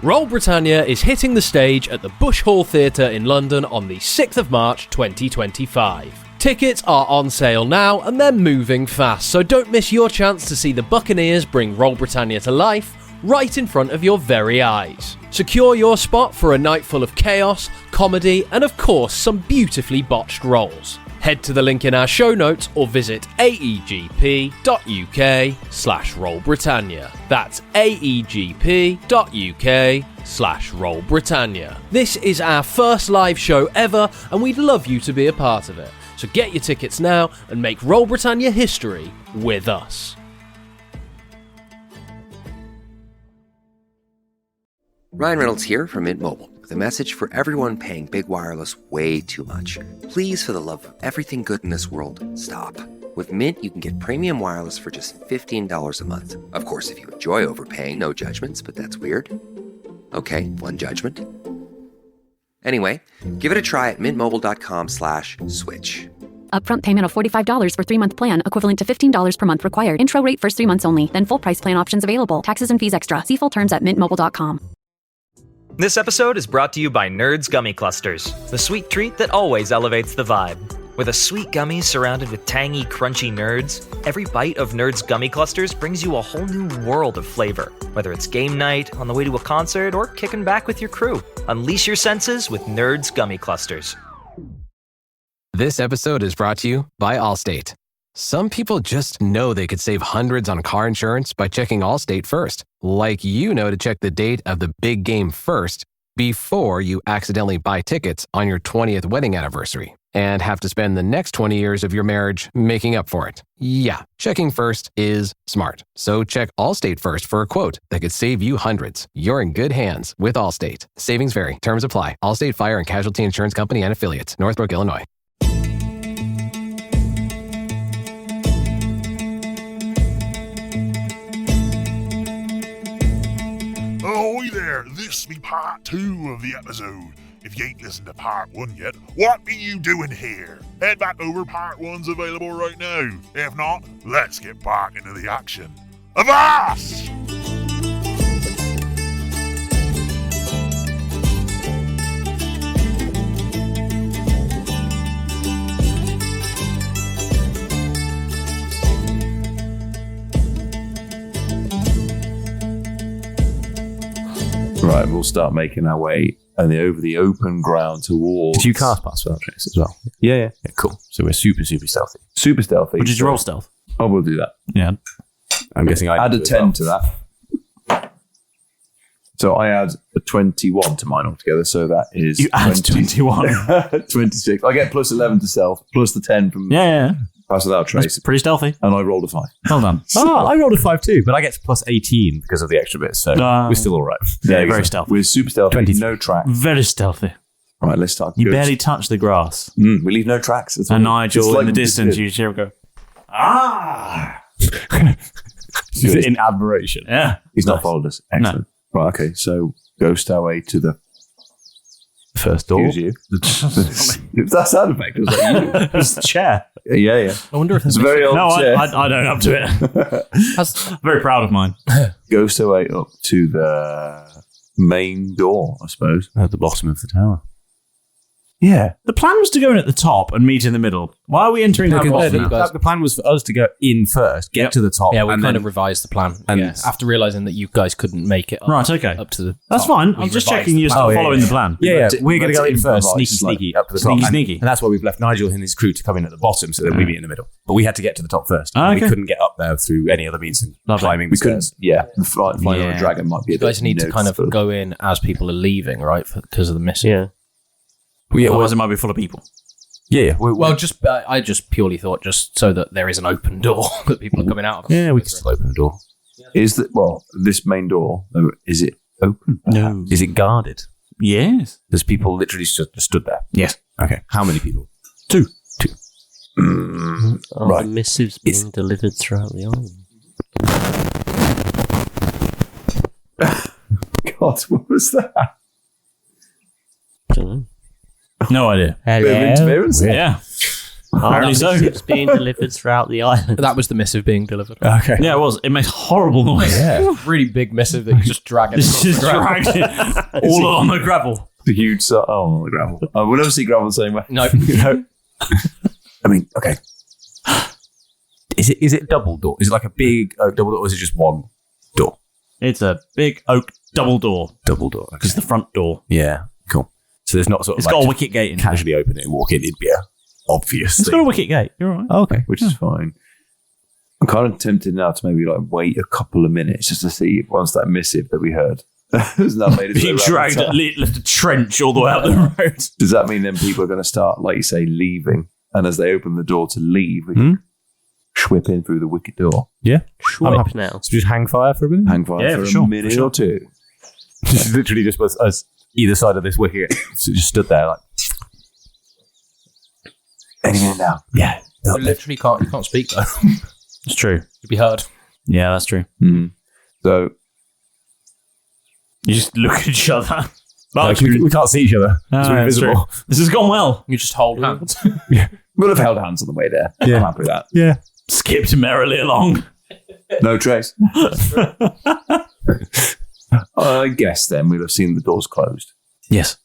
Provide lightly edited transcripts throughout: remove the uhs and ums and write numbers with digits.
Roll Britannia is hitting the stage at the Bush Hall Theatre in London on the 6th of March 2025. Tickets are on sale now and they're moving fast, so don't miss your chance to see the Buccaneers bring Roll Britannia to life right in front of your very eyes. Secure your spot for a night full of chaos, comedy, and of course some beautifully botched rolls. Head to the link in our show notes or visit aegp.uk/rollbritannia. That's aegp.uk/rollbritannia. This is our first live show ever and we'd love you to be a part of it. So get your tickets now and make Roll Britannia history with us. Ryan Reynolds here from Mint Mobile with a message for everyone paying big wireless way too much. Please, for the love of everything good in this world, stop. With Mint, you can get premium wireless for just $15 a month. Of course, if you enjoy overpaying, no judgments, but that's weird. Okay, one judgment. Anyway, give it a try at mintmobile.com/switch. Upfront payment of $45 for 3-month plan, equivalent to $15 per month required. Intro rate first 3 months only, then full price plan options available. Taxes and fees extra. See full terms at mintmobile.com. This episode is brought to you by Nerds Gummy Clusters, the sweet treat that always elevates the vibe. With a sweet gummy surrounded with tangy, crunchy nerds, every bite of Nerds Gummy Clusters brings you a whole new world of flavor. Whether it's game night, on the way to a concert, or kicking back with your crew, unleash your senses with Nerds Gummy Clusters. This episode is brought to you by Allstate. Some people just know they could save hundreds on car insurance by checking Allstate first. Like you know to check the date of the big game first before you accidentally buy tickets on your 20th wedding anniversary and have to spend the next 20 years of your marriage making up for it. Yeah, checking first is smart. So check Allstate first for a quote that could save you hundreds. You're in good hands with Allstate. Savings vary. Terms apply. Allstate Fire and Casualty Insurance Company and Affiliates. Northbrook, Illinois. Ahoy there, this be part 2 of the episode. If you ain't listened to part 1 yet, what be you doing here? Head back over, part 1's available right now. If not, let's get back into the action. Avast! Right, we'll start making our way over the open ground towards... Did you cast pass without trace as well? Yeah. Cool. So we're super stealthy. Super stealthy. Did you roll stealth? Oh, we'll do that. Yeah. I'm guessing I add a 10 to that. So I add a 21 to mine altogether, so that is... You add 21. 26. I get plus 11 to stealth, plus the 10 from... Yeah. Pass without trace. That's pretty stealthy. And I rolled a 5. Well done. I rolled a 5 too, but I get plus 18 because of the extra bits, so we're still all right. Yeah, very stealthy. We're super stealthy. 20. No track. Very stealthy. All right, let's start. You barely touch the grass. We leave no tracks. And Nigel, in the distance, you hear him go, ah! In admiration. Yeah. He's not followed us. Excellent. No. Right, okay, so ghost our way to the first door. Excuse you. If that sound effect was like you. It's the chair. Yeah. I wonder if it's a very old chair. I don't up to it. I'm very proud of mine. Ghost our way up to the main door, I suppose. At the bottom of the tower. Yeah. The plan was to go in at the top and meet in the middle. Why are we entering the bottom? The plan was for us to go in first, get to the top. Yeah, we kind of revised the plan. And after realising that you guys couldn't make it up, right, okay. up to the That's top, fine. I'm just checking you're still following the plan. Yeah. We're going to go in first, right, sneaky up to the top. Sneaky. And that's why we've left Nigel and his crew to come in at the bottom, so then we meet in the middle. But we had to get to the top first. Okay. We couldn't get up there through any other means than climbing the stairs. Yeah. Flying on a dragon might be a You guys need to kind of go in as people are leaving, right? Because of the missing. Yeah. Otherwise it might be full of people. Yeah. I just purely thought just so that there is an open door that people are coming out of. Yeah, we can still open the door. Is that this main door? Is it open? No. Is it guarded? Yes. There's people literally stood there. Yes. Okay. How many people? 2. Are the missives being delivered throughout the island? God, what was that? I don't know. No idea. Bit of interference. Yeah. Apparently so. It's being delivered throughout the island. That was the missive being delivered. Okay. Yeah, it was. It makes horrible noise. Yeah. Really big missive that you just drag it. This is dragged it all along the gravel. The huge the gravel. We'll never see gravel the same way. No. No. I mean, okay. Is it double door? Is it like a big oak double door, or is it just one door? It's a big oak double door. Double door. Okay. Because the front door. Yeah, cool. So there's not sort of It's like got a wicket gate in it. casually open it and walk in. It'd be a obvious It's thing. got a wicket gate. You're all right. Oh, okay. Which is fine. I'm kind of tempted now to maybe like wait a couple of minutes just to see if once that missive that we heard has now made its way He around the town. left a trench all the way up the road. Does that mean then people are going to start, like you say, leaving? And as they open the door to leave, we can whip in through the wicket door. Yeah. I'm up now. So just hang fire for a minute? Hang fire Yeah, for for a sure, minute for sure. or two. Just literally just was us either side of this wicket. So just stood there like, Any minute now. yeah. You literally can't speak though. It's true. You'd be heard. Yeah, that's true. Mm. So You just look at each other. Like, we can't see each other. Ah, It's we're that's invisible. true. This has gone well. You just hold hands. we'll have held hands on the way there. Yeah. I'm happy with that. Yeah. Skipped merrily along. No trace. I guess then we'll have seen the doors closed. Yes.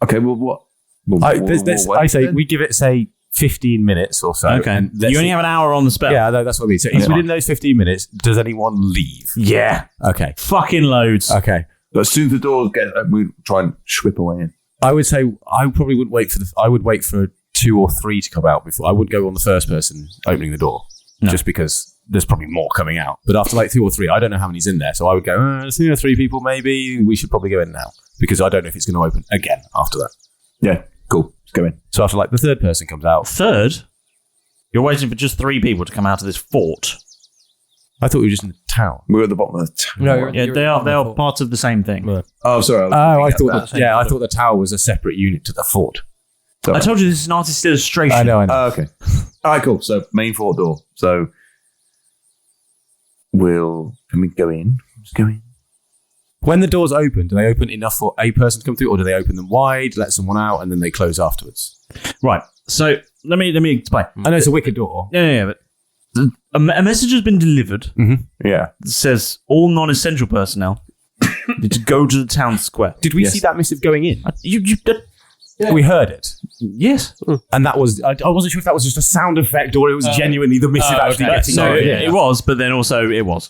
Okay, well, what? We'll I wait say then. we give it, say, 15 minutes or so. Okay. And let's You only see- have an hour on the spell. Yeah, no, that's what I mean. So within those 15 minutes, does anyone leave? Yeah. Okay. Fucking loads. Okay. But as soon as the doors get open, we try and whip away in. I would say I probably wouldn't wait I would wait for 2 or 3 to come out before. I would go on the first person opening the door, No. just because there's probably more coming out. But after like 2 or 3, I don't know how many's in there. So I would go, 2 or 3 people maybe. We should probably go in now because I don't know if it's going to open again after that. Yeah, cool. Let's go in. So after like the third person comes out, Third, you're waiting for just 3 people to come out of this fort. I thought we were just in the town. We're at the bottom of the tower. No, Yeah, they are part of the same thing. Yeah. Oh, sorry. I thought that. I thought the tower was a separate unit to the fort. I told you this is an artist's illustration. I know. Okay. All right, cool. So main fort door. So can we go in? Just go in. When the doors open, do they open enough for a person to come through, or do they open them wide, let someone out, and then they close afterwards? Right. So let me explain. I know it's a wicked door. Yeah, but a message has been delivered Yeah. that says all non-essential personnel need to go to the town square. Did we Yes. see that missive going in? You We heard it. yes. And that was, I wasn't sure if that was just a sound effect or it was genuinely the missive actually getting No, going. it was, but then also it was.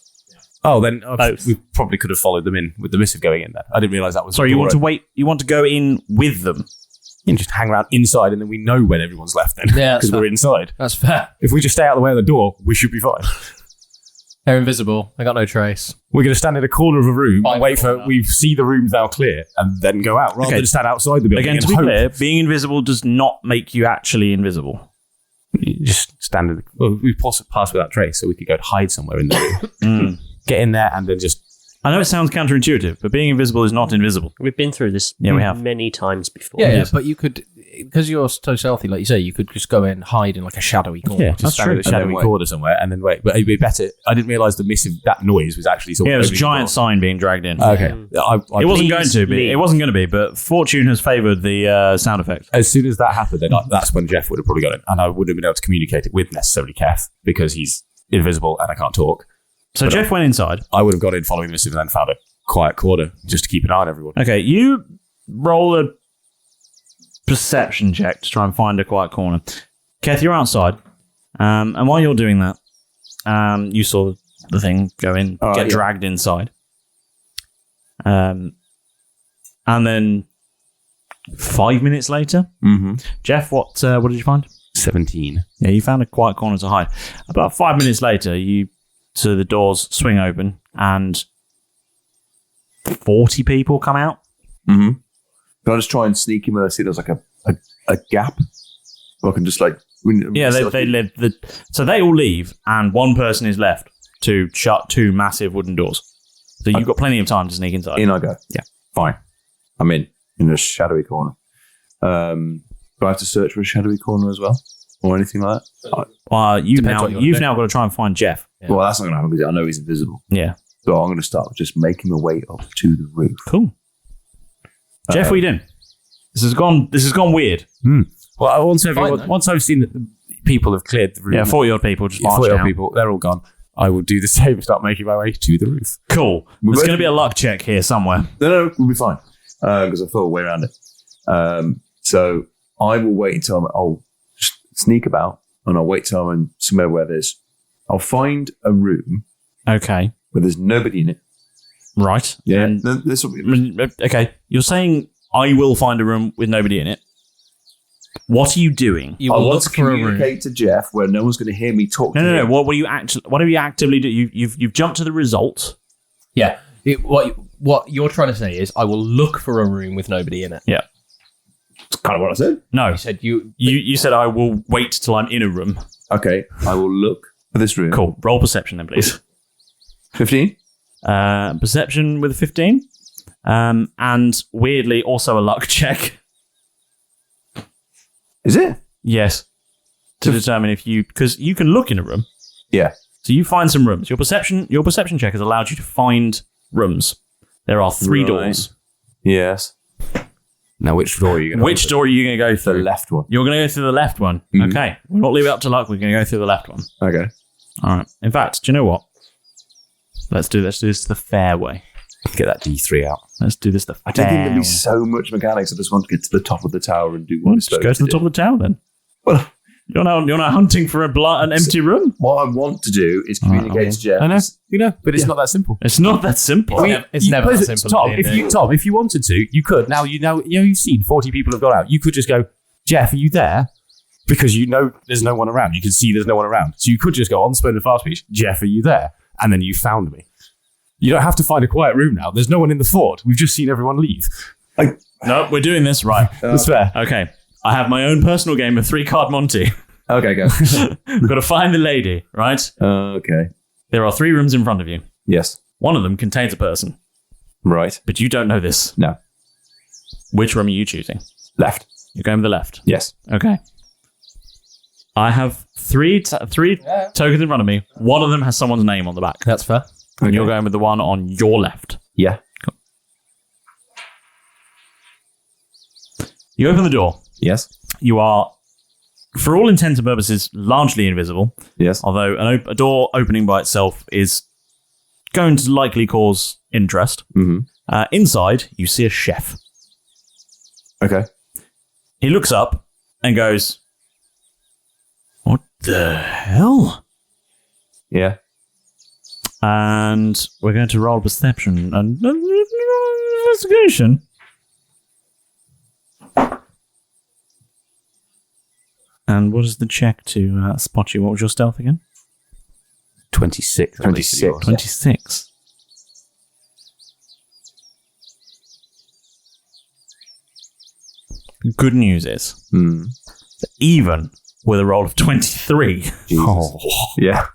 Oh, then Both. we probably could have followed them in with the missive going in then. I didn't realise that was... Sorry, you want to wait? You want to go in with them? You can just hang around inside and then we know when everyone's left then. Yeah, that's Because we're fair. inside. That's fair. If we just stay out of the way of the door, we should be fine. They're invisible. They got no trace. We're going to stand in a corner of a room Fine and wait for... corner. We see the rooms now clear and then go out rather Okay. than stand outside the building Again, and to be hope. clear, being invisible does not make you actually invisible. You just stand in the... Well, we passed without trace so we could go and hide somewhere in the room. Get in there and then just... I know it sounds counterintuitive, but being invisible is not invisible. We've been through this Yeah, we have. many times before. Yeah, but you could, because you're so stealthy, like you say, you could just go in, hide in like a shadowy corner. Yeah, That's just stand in true. a shadowy And then wait. corner somewhere and then wait. But it'd be better. I didn't realise the missive, that noise was actually sort of... Yeah, it was a opening the giant door. sign being dragged in. Okay. It wasn't going to be. leave. It wasn't going to be, but fortune has favoured the sound effect. As soon as that happened, then that's when Jeff would have probably got in. And I wouldn't have been able to communicate it with necessarily Kath because he's invisible and I can't talk. So Jeff went inside. I would have gone in following the missive and then found a quiet corner just to keep an eye on everyone. Okay, you roll a perception check to try and find a quiet corner. Kath, you're outside. And while you're doing that, you saw the thing go in, get dragged inside. And then 5 minutes later, Jeff, what did you find? 17. Yeah, you found a quiet corner to hide. About 5 minutes later, the doors swing open and 40 people come out. Can I just try and sneak in where I see there's like a gap? Or I can just like... Yeah, they live. So they all leave, and one person is left to shut 2 massive wooden doors. So you've got plenty of time to sneak inside. In I go. Yeah. Fine. I'm in a shadowy corner. Do I have to search for a shadowy corner as well? Or anything like that? You've Depends what you wanna now do. got to try and find Jeff. Yeah. Well, that's not going to happen because I know he's invisible. Yeah, So I'm going to start with just making my way up to the roof. cool. Jeff, what are you doing? This has gone weird. Well, once Fine, once I've seen that the people have cleared the room, 40-odd people just marched 40-odd out. people, they're all gone. I will do the same. Start making my way to the roof. Cool. There's going to be a luck check here somewhere. No, we'll be fine because I thought a way around it. So I will wait until I'll sneak about, and I'll wait till I'm in somewhere where I'll find a room Okay. where there's nobody in it. Right. Yeah. And- This will be. okay. You're saying I will find a room with nobody in it. What are you doing? You I will want look to for a room. communicate to Jeff where no one's going to hear me talk. No. What are you actively do? You've jumped to the result. Yeah. What you're trying to say is, I will look for a room with nobody in it. Yeah. That's kind of what I said. No. You said you. You said I will wait till I'm in a room. Okay, I will look for this room. Cool. Roll perception then, please. 15. Perception with a 15. And weirdly, also a luck check. Is it? Yes. To determine if because you can look in a room. Yeah. So you find some rooms. Your perception check has allowed you to find rooms. There are 3 Right. doors. Yes. Now, which door are you going to Which door are you going to go through? The left one. You're going to go through the left one. Mhm. Okay. We'll not leave it up to luck. We're going to go through the left one. Okay. All right. In fact, do you know what? Let's do this the fair way. Get that D3 out. Let's do this the fair I don't think there'd be way. so much mechanics. I just want to get to the top of the tower and do what I'm Just supposed go to the top of the tower then. Well, You're now hunting for an empty room? what I want to do is communicate to Jeff. I know. But it's not that simple. It's not that simple. It's never that simple. Tom, at the end of Tom, if you wanted to, you could. Now you've seen 40 people have gone out. You could just go, Jeff, are you there? Because you know there's no one around. You can see there's no one around. So you could just go on Spoon and Fast Speech, Jeff, are you there? And then you found me. You don't have to find a quiet room now. There's no one in the fort. We've just seen everyone leave. No, we're doing this right. That's fair. Okay. I have my own personal game of 3-card Monty. Okay, go. We've got to find the lady, right? Okay. There are 3 rooms in front of you. Yes. One of them contains a person, Right. but you don't know this. No. Which room are you choosing? Left. You're going with the left. Yes. Okay. I have three tokens in front of me. One of them has someone's name on the back. That's fair. And you're going with the one on your left. Yeah. You open the door. Yes. You are, for all intents and purposes, largely invisible. Yes. Although a door opening by itself is going to likely cause interest. Mm-hmm. Inside, you see a chef. Okay. He looks up and goes, "What the hell?" Yeah. And we're going to roll perception and investigation. And what is the check to spot you? What was your stealth again? 26. 26. 26. Good news is, that even with a roll of 23, Yeah.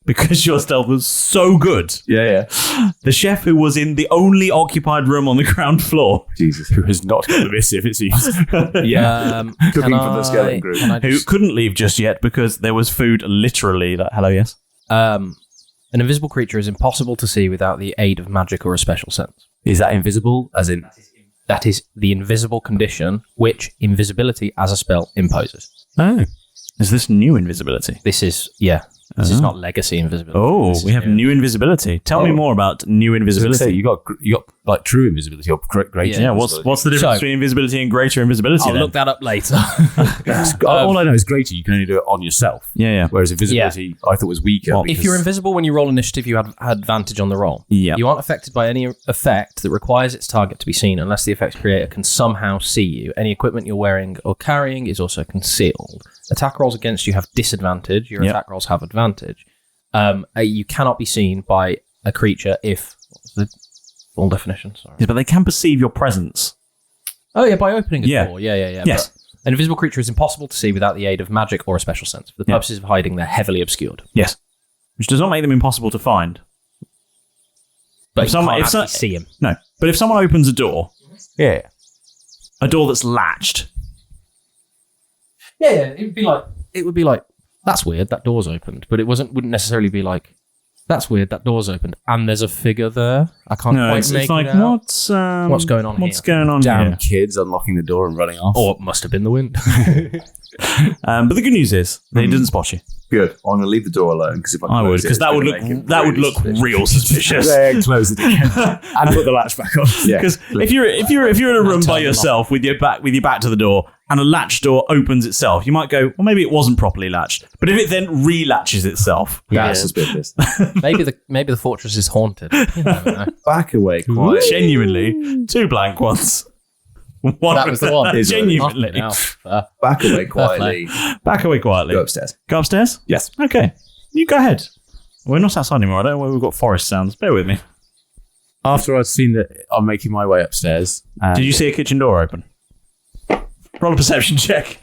because your stealth was so good, Yeah. the chef who was in the only occupied room on the ground floor, Jesus. Who has not got the missive, it seems. Yeah. Cooking for the skeleton group. who couldn't leave just yet because there was food literally like, hello, yes? An invisible creature is impossible to see without the aid of magic or a special sense. Is that invisible? As in... That is the invisible condition which invisibility as a spell imposes. Oh. Is this new invisibility? This is, this is not legacy invisibility. Oh, This we is have new invisibility. Tell me more about new invisibility. You got like true invisibility or great. Yeah, what's the difference So- between invisibility and greater invisibility I'll then? look that up later. All I know is greater. You can only do it on yourself. Yeah. Whereas invisibility, I thought was weaker. Well, If you're invisible when you roll initiative, you have advantage on the roll. Yeah. You aren't affected by any effect that requires its target to be seen unless the effect's creator can somehow see you. Any equipment you're wearing or carrying is also concealed. Attack rolls against you have disadvantage. Your attack rolls have advantage. You cannot be seen by a creature if... What's the full definition? Sorry. Yeah, but they can perceive your presence. Oh, yeah, by opening a Yeah. door. Yeah. Yes. But an invisible creature is impossible to see without the aid of magic or a special sense. For the purposes of hiding, they're heavily obscured. Yes. Which does not make them impossible to find. But If someone- you if can't so- actually see him. No. But if someone opens a door, yeah. a door that's latched, Yeah, it would be like that's weird. That door's opened, but it wouldn't necessarily be like That's weird. That door's opened, and there's a figure there. I can't No, quite it's make like it out. what's going on What's here? going on Damn here? kids unlocking the door and running off. Or it must have been the wind. But the good news is they didn't spot you. Good. I'm going to leave the door alone because if I would, because that would look real suspicious. Then close it again and put the latch back on. Yeah. Because if you're in a room by yourself with your back to the door and a latch door opens itself, you might go, well, maybe it wasn't properly latched. But if it then relatches itself, That's suspicious. maybe the fortress is haunted. You never know. Back away quietly. genuinely, 2 blank ones. That was the one. Genuinely. Back away quietly. Back away quietly. Go upstairs. Go upstairs? Yes. Okay. You go ahead. We're not outside anymore. I don't know where we've got forest sounds. Bear with me. After I'd seen that, I'm making my way upstairs. Did you see a kitchen door open? Roll a perception check.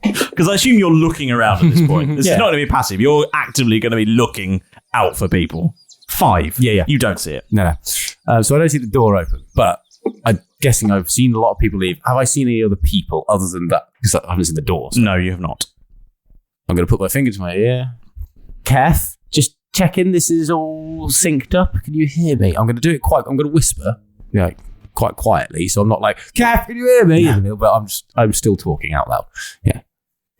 Because I assume you're looking around at this point. This is not going to be passive. You're actively going to be looking out for people. 5. Yeah. You don't see it. No. So I don't see the door open, but I'm guessing I've seen a lot of people leave. Have I seen any other people other than that? Because I haven't seen the door. So No, you have not. I'm going to put my finger to my ear. Kath, just checking this is all synced up. Can you hear me? I'm going to do it I'm going to whisper, quite quietly. So I'm not like, Kath, can you hear me? In the middle, but I'm still talking out loud. Yeah.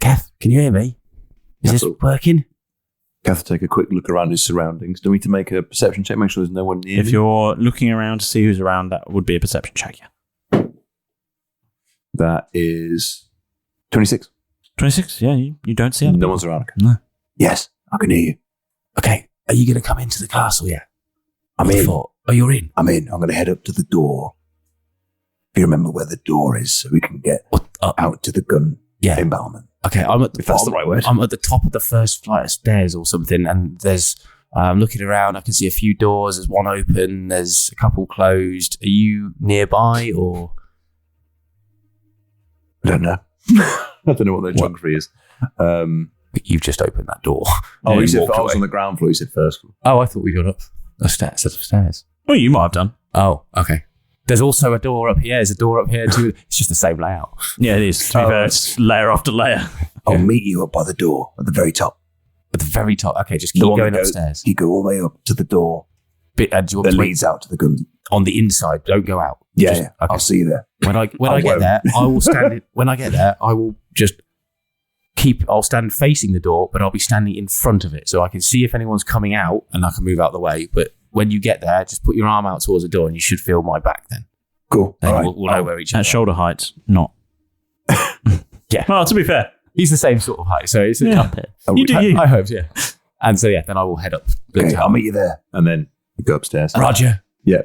Kath, can you hear me? Is this working? Kath will take a quick look around his surroundings. Do we need to make a perception check? Make sure there's no one near If me? you're looking around to see who's around, that would be a perception check, yeah. That is 26. 26, yeah, you don't see it. No one's around. No. Yes, I can hear you. Okay. Are you going to come into the castle yet? I'm in. Oh, you're in? I'm in. I'm going to head up to the door. If you remember where the door is, so we can get out to the gun embalmment. Okay, I'm at the If that's the right word. I'm at the top of the first flight of stairs or something, and there's I'm looking around. I can see a few doors. There's one open. There's a couple closed. Are you nearby or? I don't know. I don't know what their geography is. You've just opened that door. Oh, you said walked I was away. on the ground floor. You said first floor. Oh, I thought we'd gone up a set of stairs. Well, you might have done. Oh, okay. There's also a door up here. There's a door up here too. It's just the same layout. Yeah, it is. To be fair, it's layer after layer. I'll meet you up by the door at the very top. At the very top. Okay, just keep The one going that goes- upstairs. You go all the way up to the door Do you want that me to leads out to the gun. on the inside? Don't go out. Yeah, Just- yeah. okay. I'll see you there. When I get won't. there, I will stand. When I get there, I will just I'll stand facing the door, but I'll be standing in front of it, so I can see if anyone's coming out, and I can move out the way. But when you get there, just put your arm out towards the door, and you should feel my back. Then Cool. Then All right. we'll know where each other. At shoulder height, not. Yeah. Well, to be fair, He's the same sort of height, so it's Yeah. Up it. you do you. I hope, yeah. And so then I will head up. Okay, I'll meet you there. And then we go upstairs. Roger. Yeah.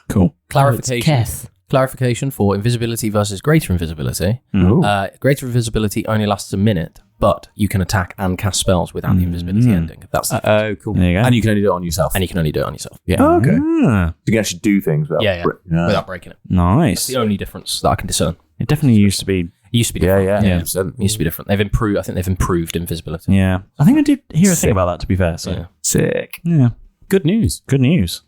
Cool. Clarification. Keth. Clarification for invisibility versus greater invisibility. Ooh. Greater invisibility only lasts a minute, but you can attack and cast spells without the invisibility ending. That's Oh, cool. There you go. And you can only do it on yourself. and you can only do it on yourself. yeah. Oh, okay. Ah, You can actually do things without Yeah, without breaking it. It's nice. the only difference that I can discern. It definitely used to be. It used to be Yeah, different. yeah. Yeah. 100%. It used to be different. They've improved. I think they've improved invisibility. Yeah. I think I did hear a thing about that, to be fair. So, Yeah. Sick. yeah. Good news. Good news.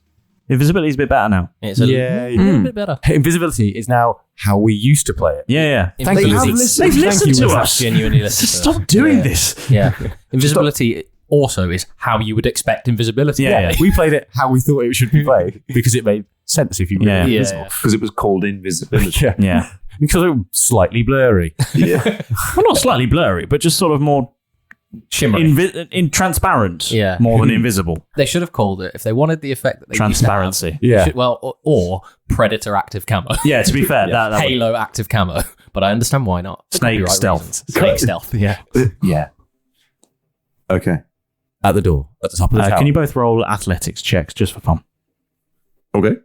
Invisibility is a bit better now. It's a little bit better. Invisibility is now how we used to play it. Yeah, yeah. Thank you. Invisibility- They've listened to us. Genuinely listen to us. Stop doing Yeah. this. Yeah. Invisibility also is how you would expect invisibility. Yeah. We played it how we thought it should be played because it made sense if you were Yeah. invisible. Because it was called invisibility. Yeah. Yeah. Because it was slightly blurry. Yeah. Well, not slightly blurry, but just sort of more Shimmery. in transparent. Yeah. More than invisible. They should have called it, if they wanted the effect that they Transparency. used to have, Yeah. should- well, or Predator active camo. Yeah, to be fair, that would- Halo active camo. But I understand why not. For Snake copyright stealth. reasons. Snake stealth, yeah. Yeah. Okay. At the door, at the top of the tower. can you both roll athletics checks just for fun? Okay.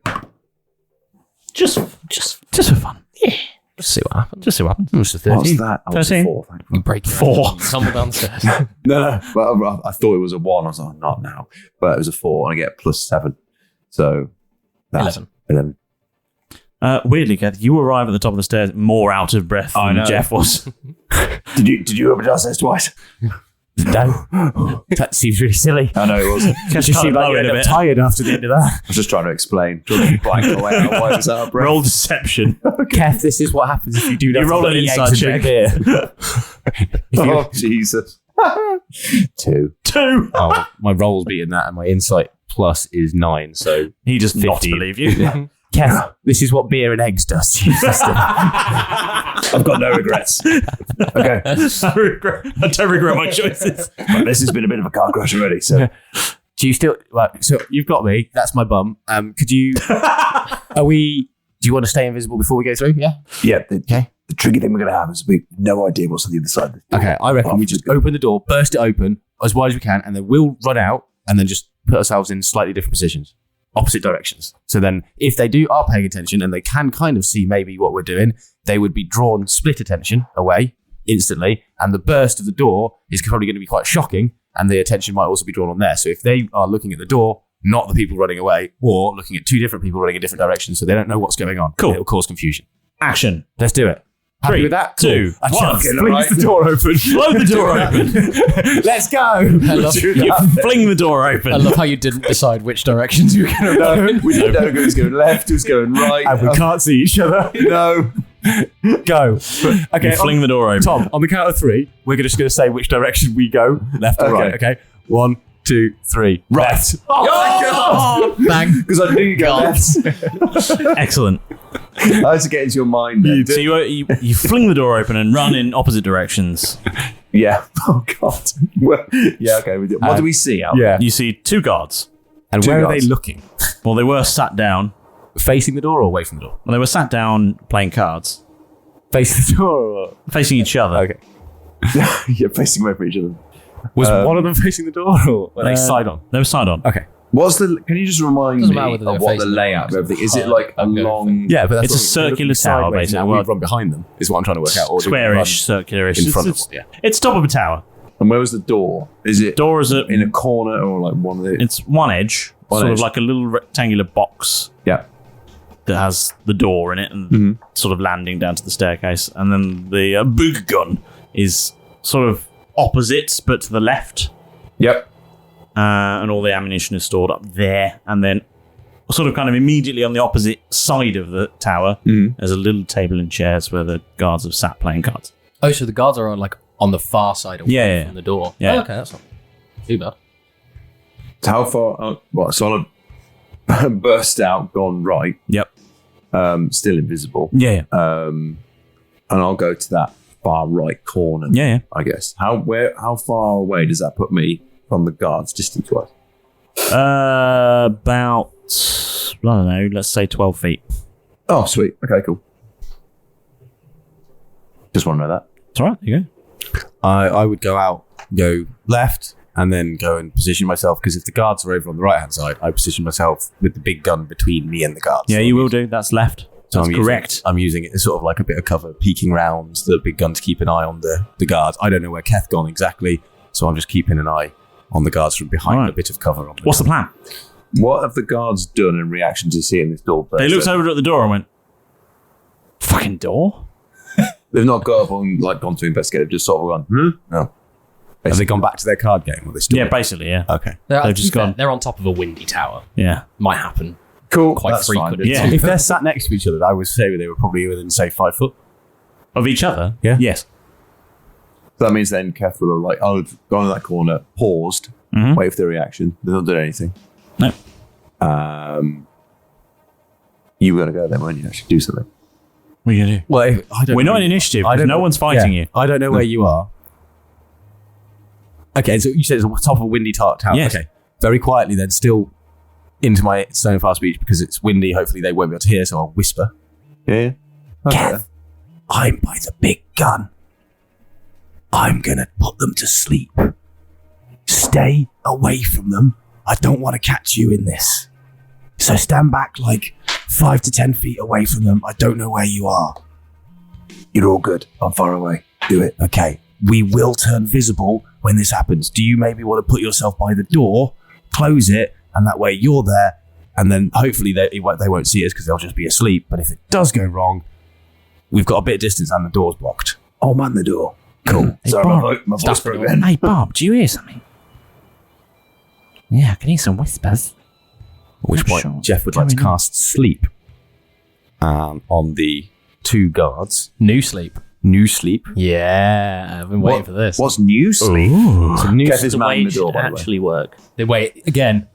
Just for fun. Yeah. Just see what happens. Just see what happens. What's the What's 13? that? I was 13. a 4. Thank You break your 4. hand, you tumble downstairs. No. But I thought it was a 1. I was like, not now. But it was a 4, and I get +7. So that's 11. Weirdly, Kath, you arrive at the top of the stairs more out of breath I than know. Jeff was. Did you open downstairs twice? No. That seems really silly. I know it was. Just You kind seem of like low you in end a up bit. tired after the end of that. I was just trying to explain. Blank away. Why was out of breath? Roll deception. Kev, this is what happens if you do that. You roll an inside check. Oh, Jesus. 2. 2. Oh, my roll's beating that and my insight plus is 9, so He just not 50. believe you. Kev, this is what beer and eggs does to you. I've got no regrets. Okay. I don't regret my choices. But this has been a bit of a car crash already, so... Do you still... Right, so you've got me. That's my bum. Could you... Do you want to stay invisible before we go through? Yeah? Yeah. The tricky thing we're going to have is we have no idea what's on the other side of this door. Okay, I reckon we just open the door, burst it open as wide as we can, and then we'll run out and then just put ourselves in slightly different positions. Opposite directions. So then if they are paying attention and they can kind of see maybe what we're doing, they would be drawn split attention away instantly, and the burst of the door is probably going to be quite shocking, and the attention might also be drawn on there. So if they are looking at the door, not the people running away, or looking at two different people running in different directions, so they don't know what's going on. Cool. It'll cause confusion. Action. Let's do it. Happy 3, with that? 2, I 1. flings the door open. Blow the door open. Let's go. You fling the door open. I love how you didn't decide which directions you were going to go. We didn't know who's going left, who's going right. And we can't see each other. No. Go. Okay. You fling the door open. Tom, on the count of 3, we're just going to say which direction we go, left or right. Okay. 1, 2, 3. Right. Oh, bang. Because I knew you go left. Excellent. I had to get into your mind then. So you fling the door open and run in opposite directions. Yeah. Oh, God. Well, yeah, okay. What do we see out Yeah. You see 2 guards. And Two where guards. are they looking? Well, they were sat down. Facing the door or away from the door? Well, they were sat down playing cards, Facing the door or... facing each other. Okay. Yeah, facing away from each other. Was one of them facing the door or were they side on? They were side on. Okay. Can you just remind Doesn't me matter of whether they're what the facing layout of the everything? Is it like a long... Yeah, but that's It's a circular tower, basically. Now we run behind them, is what I'm trying to work out. Or do we Squarish, circular-ish. in front of It's- them. Yeah. It's top of a tower. And where was the door? Is it Door is in a corner or like one of the... It's one edge, One sort edge. of like a little rectangular box Yeah. that has the door in it and sort of landing down to the staircase. And then the big gun is sort of opposite, but to the left. Yep. And all the ammunition is stored up there. And then sort of kind of immediately on the opposite side of the tower, there's a little table and chairs where the guards have sat playing cards. Oh, so the guards are on the far side away Yeah. from the door. Yeah. Oh, okay, that's not too bad. So how far... so I'll burst out, gone right, Yep. still invisible. Yeah. And I'll go to that far right corner. Yeah. I guess. How far away does that put me from the guards, distance-wise? About, I don't know, let's say 12 feet. Oh, sweet. Okay, cool. Just want to know that. It's all right. There you go. I would go out, go left, and then go and position myself, because if the guards are over on the right-hand side, I position myself with the big gun between me and the guards. Yeah, you will do. That's left. So That's correct. I'm using it as sort of like a bit of cover, peeking round the big gun to keep an eye on the guards. I don't know where Keth gone exactly, so I'm just keeping an eye on the guards from behind Alright. a bit of cover. On What's the plan? What have the guards done in reaction to seeing this door burst? They looked over at the door and went, fucking door? They've not got up and gone to investigate. They've just sort of gone, No. Have they gone back to their card game? Or they still Yeah, basically, yeah. Okay. They've just gone. They're on top of a windy tower. Yeah. Might happen Cool. quite That's frequently. Yeah. If they're sat next to each other, I would say they were probably within, say, 5 foot. Of each other? Yeah. Yes. So that means then Keth will have gone in that corner, paused, wait for their reaction. They've not done anything. No. You were going to go then, weren't you? Actually do something. What are you going to do? Well, I don't We're know not where in you- initiative I because don't no know- one's fighting yeah, you. I don't know where you are. Okay, so you said it's on top of a windy tower. Yes. Okay. Very quietly then, still into my stone fast speech, because it's windy. Hopefully they won't be able to hear, so I'll whisper. Yeah. Kev, I'm by the big gun. I'm going to put them to sleep. Stay away from them. I don't want to catch you in this. So stand back 5 to 10 feet away from them. I don't know where you are. You're all good. I'm far away. Do it. Okay. We will turn visible when this happens. Do you maybe want to put yourself by the door, close it, and that way you're there, and then hopefully they won't see us because they'll just be asleep. But if it does go wrong, we've got a bit of distance and the door's blocked. I'll man the door. Cool. Hey, Sorry, Bob. my voice broke then. Hey, Bob, do you hear something? Yeah, I can hear some whispers. At which Not point, sure Jeff would what's like to going on. cast sleep on the 2 guards. New sleep. New sleep. Yeah, I've been waiting for this. What's new sleep? So new Kev is The way manning it the door, should by the way. actually work. The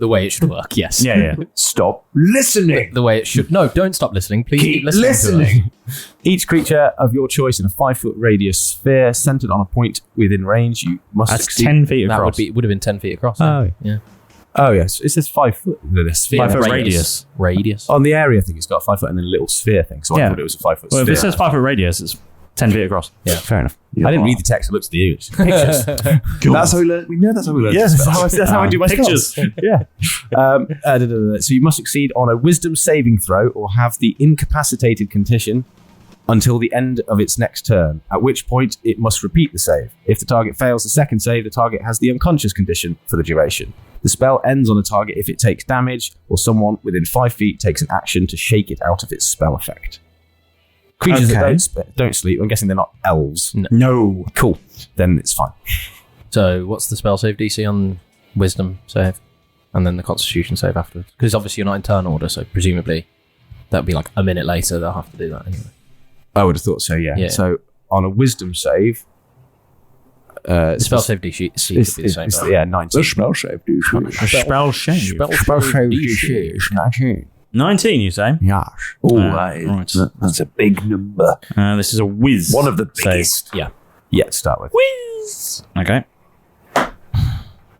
way it should work. Yes. Yeah. Stop listening. The way it should. No, don't stop listening. Please keep listening. To us. Each creature of your choice in a 5-foot radius sphere centered on a point within range. You must That's succeed. 10 feet That across. would have been 10 feet across. Oh, yeah. Oh, yes. It says 5 foot. The sphere. 5 foot radius. Radius. On the area, I think it's got a 5 foot and then a little sphere thing. So I Yeah. thought it was a 5 foot Well, if sphere. it says 5 foot radius, it's 10 feet across. Yeah, fair enough. Yeah. I didn't read the text. I looked at the image. Pictures. That's how we learn. We know that's how we learn. Yes, that's how I do my Pictures. spells. Yeah. So you must succeed on a wisdom saving throw or have the incapacitated condition until the end of its next turn, at which point it must repeat the save. If the target fails the second save, the target has the unconscious condition for the duration. The spell ends on a target if it takes damage or someone within 5 feet takes an action to shake it out of its spell effect. Creatures that don't sleep, I'm guessing they're not elves. No. Cool. Then it's fine. So, what's the spell save DC on Wisdom save? And then the Constitution save afterwards? Because obviously you're not in turn order, so presumably that'd be like a minute later they'll have to do that anyway. I would have thought so, yeah. So on a wisdom save... the spell save DC would be the same. Yeah, 19. The spell save DC. Spell shave. Spell save DC is 19. 19, you say? Yes. Oh, right. that's a big number. This is a whiz. One of the save. biggest. Yeah. Yeah, to start with. Whiz! Okay.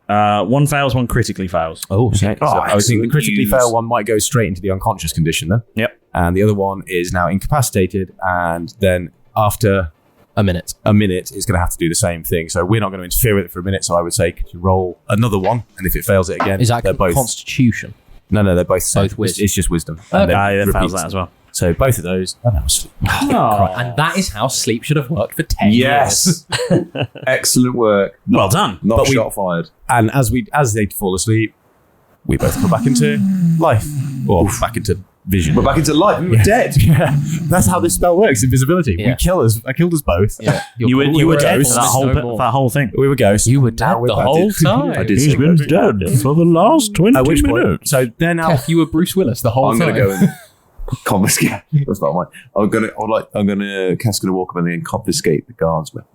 One fails, one critically fails. Oh, okay. So I think the critically news. fail one might go straight into the unconscious condition then. Yep. And the other one is now incapacitated, and then after a minute is going to have to do the same thing. So we're not going to interfere with it for a minute. So I would say, could you roll another one? And if it fails it again, is that they're both Constitution? No, they're both wisdom. It's just wisdom. Okay. And then Then fails repeats. that as well. So both of those. Oh, that was sleep. And that is how sleep should have worked for 10 years. Excellent work. Well done. Not But we- shot fired. And as they fall asleep, we both come back into life, or back into vision. We're back into life. We were dead. Yeah, that's how this spell works. Invisibility. Yeah. I killed us both. Yeah. You were dead for ghosts. that whole thing. We were ghosts. You were dead Now we're the back whole in- time. I did He's say been ghost. dead for the last 20 At which minutes. point, so then Kev, you were Bruce Willis the whole I'm time. going to go and confiscate. That's not mine. Cass going to walk up and then confiscate the guards' weapons.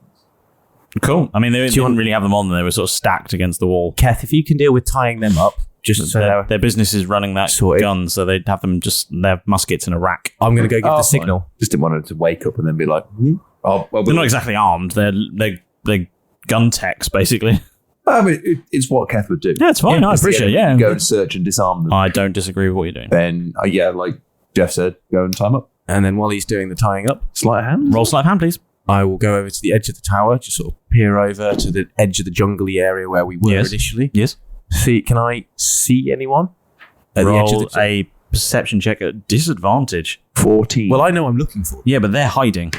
Cool. I mean, they didn't really have them on. They were sort of stacked against the wall. Keth, if you can deal with tying them up, just so Their business is running that Sorted. gun, so they'd have them just their muskets in a rack. I'm going to go give the fine. signal. Just didn't want her to wake up and then be like, They're not exactly armed. They're gun techs, basically. I mean, it's what Kath would do. Yeah, it's fine. I appreciate it. Yeah. Go and search and disarm them. I don't disagree with what you're doing. Then, like Jeff said, go and time up. And then while he's doing the tying up, Sleight of hand. Roll sleight of hand, please. I will go over to the edge of the tower, just sort of peer over to the edge of the jungly area where we were Yes. initially. Yes. Can I see anyone at the edge of Roll the tower? a perception check at disadvantage. 14. Well, I know I'm looking for them. Yeah, but they're hiding.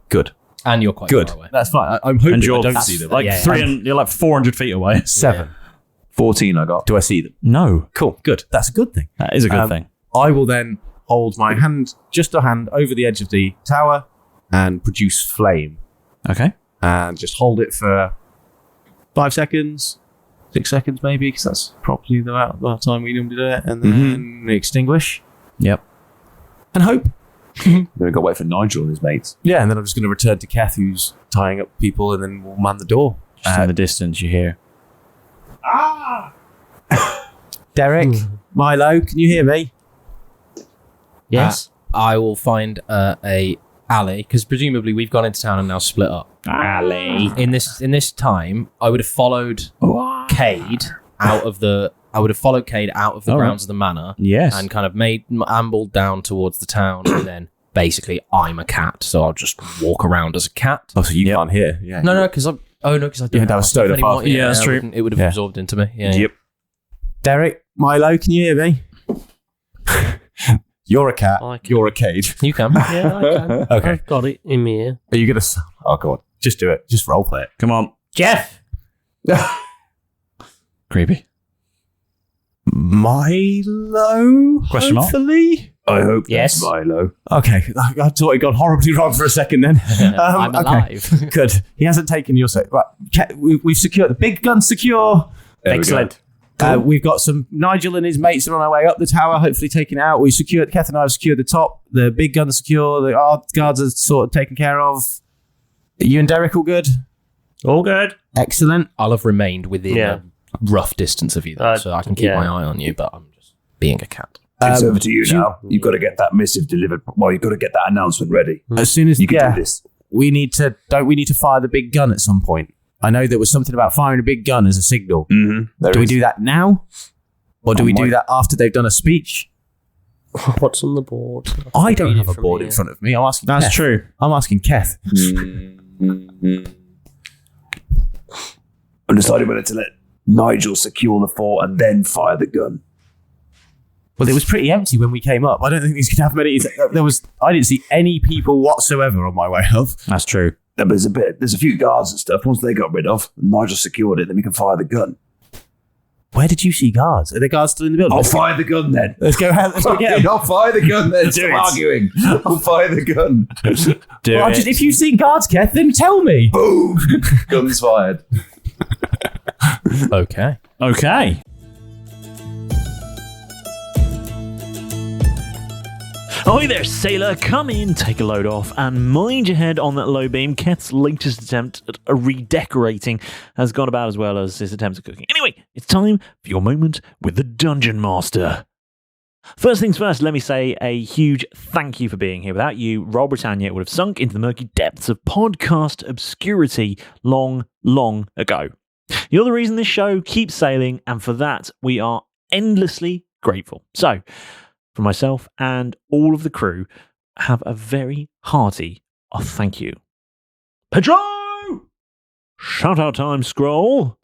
Good. And you're quite Good. far away. That's fine. I'm hoping And I you're don't see them. like you're like 400 feet away. 7. 14 I got. Do I see them? No. Cool. Good. That's a good thing. That is a good thing. I will then hold my hand, just a hand, over the edge of the tower and produce flame. Okay. And just hold it for 5 seconds, 6 seconds maybe, because that's probably the amount of time we normally do it. And then extinguish. Yep. And hope. Then we've got to wait for Nigel and his mates. Yeah, and then I'm just going to return to Kath, who's tying up people, and then we'll man the door. Just in the distance, you hear. Derek, Milo, can you hear me? Yes. I will find a alley, because presumably we've gone into town and now split up. Alley. In this time, I would have followed Cade out of the grounds of the manor. Yes. And kind of ambled down towards the town, and then basically I'm a cat, so I'll just walk around as a cat. Oh, so you can't hear? Yeah. No, because I don't You had to have a stone anymore. apart. Yeah, that's true. It would have absorbed into me. Yeah. Yep. Derek, Milo, can you hear me? You're a cat. I can. You're a cage. You can. Yeah, I can. Okay. I've got it in my ear. Are you going to... Oh, God. Just do it. Just roleplay it. Come on. Jeff! Creepy. Milo? Question mark? Hopefully? I hope Yes. that's Milo. Okay. I thought it gone horribly wrong for a second then. I'm alive. Okay. Good. He hasn't taken your side. Right. We've secured the big gun secure. There we go. Excellent. We've got some Nigel and his mates are on our way up the tower, hopefully taken out. Kath and I have secured the top. The big gun's secure. The guards are sort of taken care of. You and Derek all good? All good. Excellent. I'll have remained within a rough distance of you, though, so I can keep my eye on you, but I'm just being a cat. It's over to you now. You've got to get that missive delivered. Well, you've got to get that announcement ready. As soon as you can do this. We need to fire the big gun at some point. I know there was something about firing a big gun as a signal. Mm-hmm. Do we do that now? Or do we do that after they've done a speech? What's on the board? I don't have a board in front of me. I'm asking That's Keth. true. I'm asking Keth. I decided whether to let Nigel secure the fort and then fire the gun. Well, it was pretty empty when we came up. I don't think he's going to have many. I didn't see any people whatsoever on my way up. That's true. There's a few guards and stuff. Once they got rid of, Nigel secured it, then we can fire the gun. Where did you see guards? Are there guards still in the building? I'll fire the gun then. Let's go ahead. Let's go get them. I'll fire the gun then. Do Stop it. arguing. I'll fire the gun. If you see guards, Keth, then tell me. Boom. Gun's fired. Okay. Ahoy there, sailor. Come in, take a load off, and mind your head on that low beam. Keth's latest attempt at a redecorating has gone about as well as his attempt at cooking. Anyway, it's time for your moment with the Dungeon Master. First things first, let me say a huge thank you for being here. Without you, Roll Britannia would have sunk into the murky depths of podcast obscurity long, long ago. You're the reason this show keeps sailing, and for that, we are endlessly grateful. So, from myself and all of the crew, have a very hearty thank you. Pedro! Shout out time, scroll.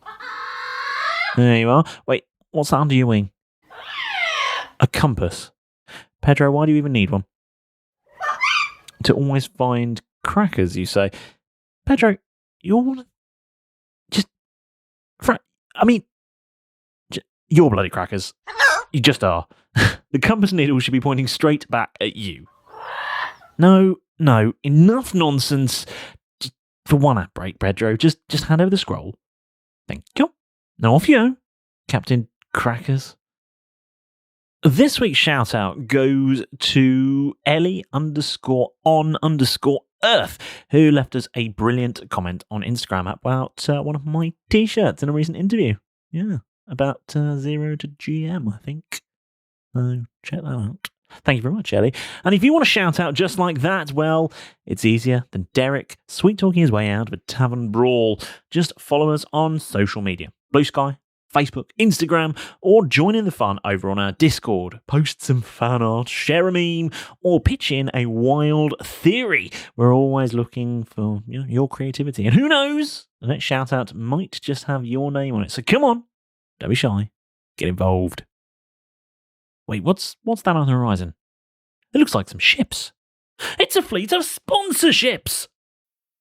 There you are. Wait, what's that under your wing? A compass. Pedro, why do you even need one? To always find crackers, you say. Pedro, you're one of... you're bloody crackers. You just are. The compass needle should be pointing straight back at you. No, enough nonsense. Just for one app break, Pedro. Just hand over the scroll. Thank you. Now off you go, Captain Crackers. This week's shout out goes to Ellie_on_Earth, who left us a brilliant comment on Instagram about one of my t-shirts in a recent interview. Yeah, about 0 to GM, I think. So check that out. Thank you very much, Ellie. And if you want to shout out just like that, well, it's easier than Derek sweet-talking his way out of a tavern brawl. Just follow us on social media. Blue Sky, Facebook, Instagram, or join in the fun over on our Discord. Post some fan art, share a meme, or pitch in a wild theory. We're always looking for your creativity. And who knows, the next shout out might just have your name on it. So come on, don't be shy. Get involved. Wait, what's that on the horizon? It looks like some ships. It's a fleet of sponsorships!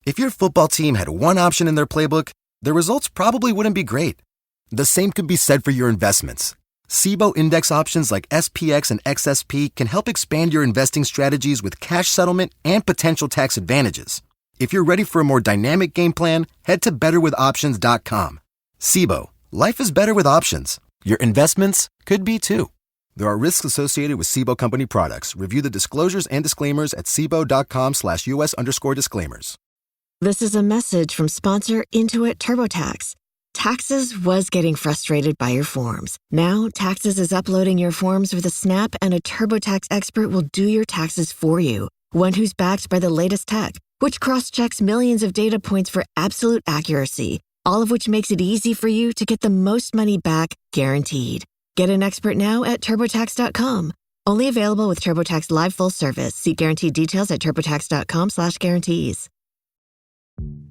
If your football team had one option in their playbook, the results probably wouldn't be great. The same could be said for your investments. SIBO index options like SPX and XSP can help expand your investing strategies with cash settlement and potential tax advantages. If you're ready for a more dynamic game plan, head to betterwithoptions.com. SIBO, life is better with options. Your investments could be too. There are risks associated with SIBO company products. Review the disclosures and disclaimers at SIBO.com/US_disclaimers. This is a message from sponsor Intuit TurboTax. Taxes was getting frustrated by your forms. Now, Taxes is uploading your forms with a snap, and a TurboTax expert will do your taxes for you. One who's backed by the latest tech, which cross-checks millions of data points for absolute accuracy, all of which makes it easy for you to get the most money back, guaranteed. Get an expert now at TurboTax.com. Only available with TurboTax Live Full Service. See guaranteed details at TurboTax.com/guarantees.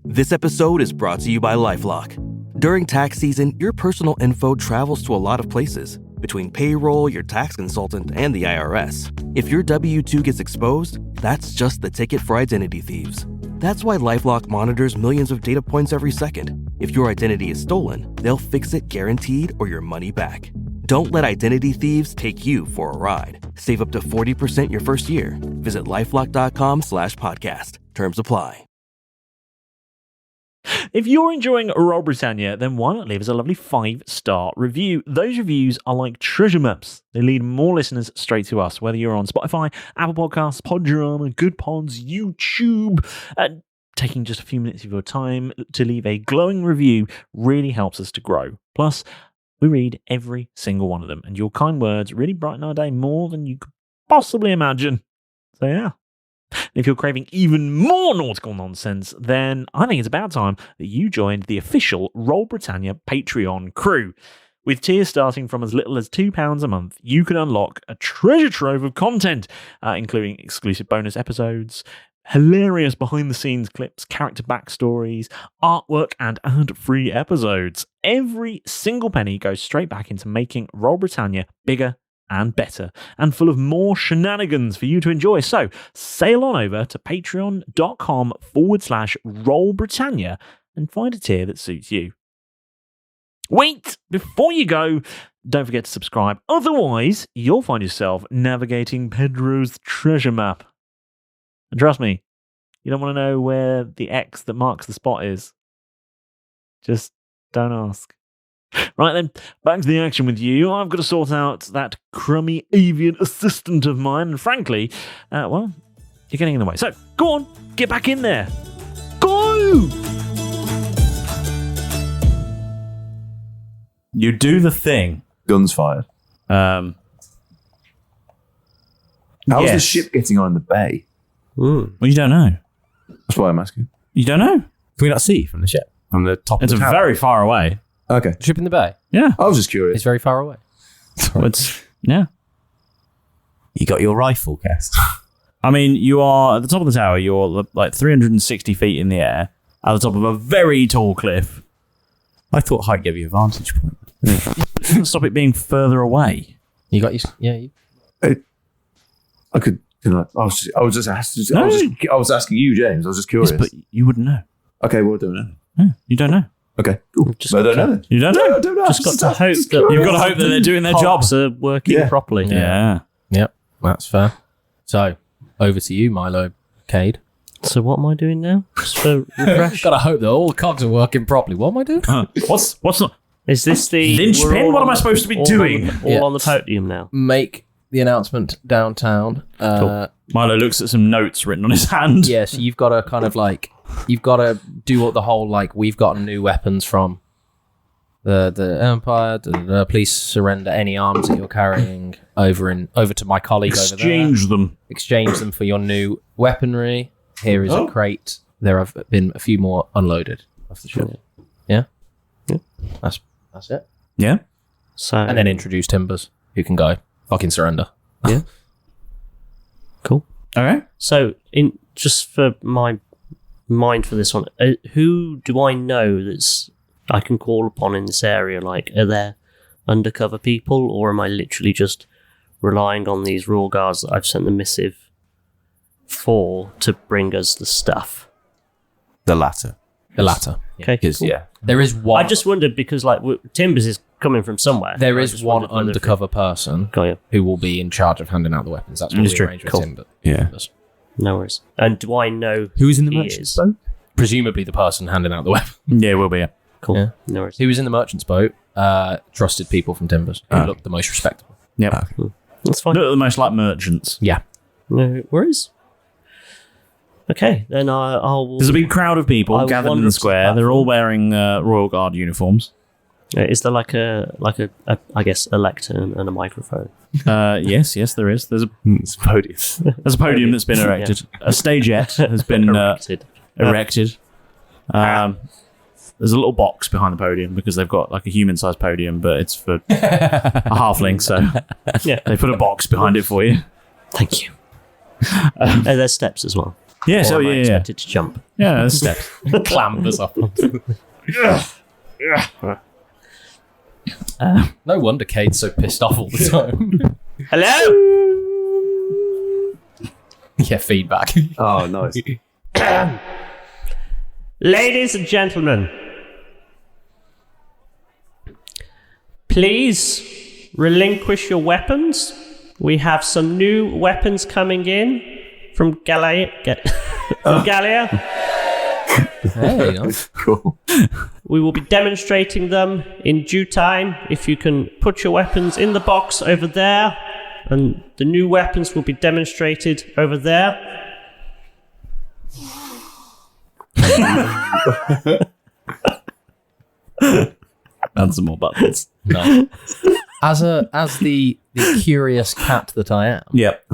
This episode is brought to you by LifeLock. During tax season, your personal info travels to a lot of places. Between payroll, your tax consultant, and the IRS. If your W-2 gets exposed, that's just the ticket for identity thieves. That's why LifeLock monitors millions of data points every second. If your identity is stolen, they'll fix it guaranteed or your money back. Don't let identity thieves take you for a ride. Save up to 40% your first year. Visit LifeLock.com/podcast. Terms apply. If you're enjoying Roll Britannia, then why not leave us a lovely 5-star review? Those reviews are like treasure maps. They lead more listeners straight to us, whether you're on Spotify, Apple Podcasts, Podurama, Good Pods, YouTube. taking just a few minutes of your time to leave a glowing review really helps us to grow. Plus, we read every single one of them, and your kind words really brighten our day more than you could possibly imagine. So yeah. And if you're craving even more nautical nonsense, then I think it's about time that you joined the official Roll Britannia Patreon crew. With tiers starting from as little as £2 a month, you can unlock a treasure trove of content, including exclusive bonus episodes, hilarious behind-the-scenes clips, character backstories, artwork, and ad-free episodes. Every single penny goes straight back into making Roll Britannia bigger and better, and full of more shenanigans for you to enjoy. So, sail on over to patreon.com/Roll Britannia and find a tier that suits you. Wait! Before you go, don't forget to subscribe. Otherwise, you'll find yourself navigating Pedro's treasure map. And trust me, you don't want to know where the X that marks the spot is. Just don't ask. Right then, back to the action with you. I've got to sort out that crummy avian assistant of mine, and frankly, well, you're getting in the way. So, go on, get back in there. Go! You do the thing. Guns fired. How's the ship getting on in the bay? Well, you don't know. That's why I'm asking. You don't know? Can we not see from the ship? From the top It's of the tower? very far away. Okay. Ship in the bay? Yeah. I was just curious. It's very far away. Yeah. You got your rifle, Cass. I mean, you are at the top of the tower, you're like 360 feet in the air, at the top of a very tall cliff. I thought height gave you a vantage point. Doesn't stop it being further away. You got your... Yeah. I could... I was asking you, James. I was just curious. Yes, but you wouldn't know. Okay, well, I don't know. Yeah, you don't know. Okay, cool. But I don't know. You don't know. No, I don't know. Just got to hope that You've got to hope that they're doing their jobs. pumps are working properly. Yeah. Yep, that's fair. So, over to you, Milo Cade. So what am I doing now? Just for refresh? Gotta hope that all the cogs are working properly. What am I doing? What's not... Is this the... Linchpin? What am I supposed to be doing? All on the podium now. Make the announcement downtown. Cool. Milo looks at some notes written on his hand. Yeah, so you've got to kind of like... You've got to do the whole, like, we've got new weapons from the Empire. Please surrender any arms that you're carrying over to my colleague over there. Exchange them. Exchange them for your new weaponry. Here is a crate. There have been a few more unloaded off the ship. Yeah? That's it. Yeah. So and then introduce Timbers, who can go fucking surrender. Yeah. Cool. All right. So, just for my mind for this one, who do I know that's I can call upon in this area? Like, are there undercover people, or am I literally just relying on these raw guards that I've sent the missive for to bring us the stuff? The latter. The latter. Okay. Because, yeah. There is one. I just wondered because, like, Timbers is coming from somewhere. There I is just one wondered whether undercover person who will be in charge of handing out the weapons. That's what we arranged with Timbers. Yeah. No worries. And do I know who's in the he merchant's is? boat? Presumably the person handing out the weapon. Yeah, it will be. Yeah. Cool. Yeah. No worries. Who was in the merchant's boat? Trusted people from Timbers who looked the most respectable. Yep. That's fine. Look the most like merchants. Yeah. No worries. Okay, then I'll... There's a big crowd of people gathered in the square. They're all wearing Royal Guard uniforms. Is there like a I guess a lectern and a microphone? Yes, there is. There's a podium. There's a podium that's been erected. Yeah. A stagette has been erected. There's a little box behind the podium because they've got like a human-sized podium, but it's for a halfling, so they put a box behind it for you. Thank you. Are there steps as well? Yeah, so am I yeah. expected to jump? Yeah, there's steps. Clambers up. No wonder Cade's so pissed off all the time. Hello? Yeah, feedback. Oh, nice. Ladies and gentlemen, please relinquish your weapons. We have some new weapons coming in from Gallia. Hey, nice. Cool. We will be demonstrating them in due time. If you can put your weapons in the box over there, and the new weapons will be demonstrated over there. And some more buttons. No. As the curious cat that I am, Yep.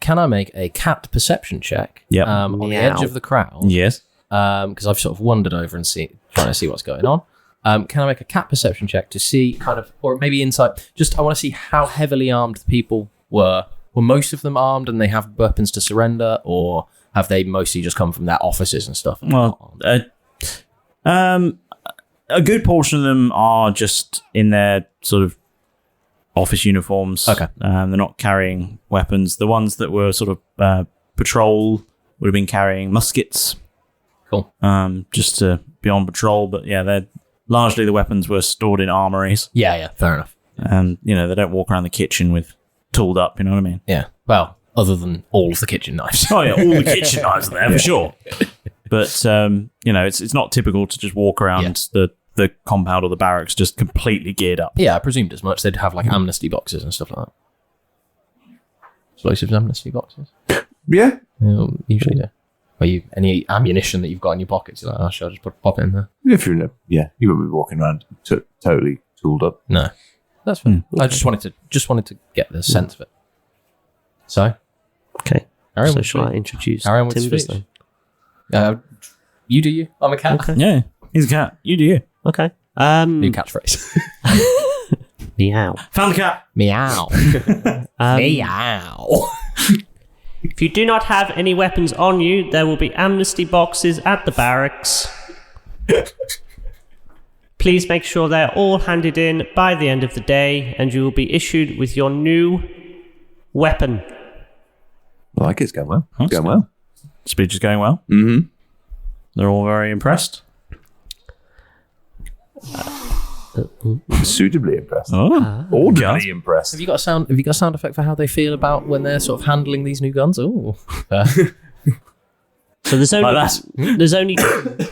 Can I make a cat perception check? Yep. On the edge of the crowd. Yes. Because I've sort of wandered over and trying to see what's going on. Can I make a cat perception check to see kind of, or maybe insight? Just I want to see how heavily armed the people were. Were most of them armed and they have weapons to surrender, or have they mostly just come from their offices and stuff? Well, a good portion of them are just in their sort of office uniforms. Okay. They're not carrying weapons. The ones that were sort of patrol would have been carrying muskets. Cool. Just to be on patrol. But yeah, they're largely the weapons were stored in armories. Yeah, fair enough. And, they don't walk around the kitchen with tooled up, you know what I mean? Yeah. Well, other than all of the kitchen knives. Oh, yeah, all the kitchen knives are there, for sure. But, it's not typical to just walk around the compound or the barracks just completely geared up. Yeah, I presumed as much. They'd have, like, amnesty boxes and stuff like that. Explosives amnesty boxes? Yeah. Usually do. Or any ammunition that you've got in your pockets, you're like, oh, shall I just pop it in there? If you're you wouldn't be walking around totally tooled up. No. That's fine. I just wanted to get the sense of it. So, okay. So shall I introduce Timbers then? You do you? I'm a cat. Okay. Yeah, he's a cat. You do you. Okay. New catchphrase. Meow. Found the cat. Meow. Meow. If you do not have any weapons on you, there will be amnesty boxes at the barracks. Please make sure they're all handed in by the end of the day, and you will be issued with your new weapon. I like it. It's going well. It's going well. Speech is going well. Mm-hmm. They're all very impressed. Suitably impressed. Ordinarily impressed. Have you got a sound effect for how they feel about when they're sort of handling these new guns? Oh. So there's only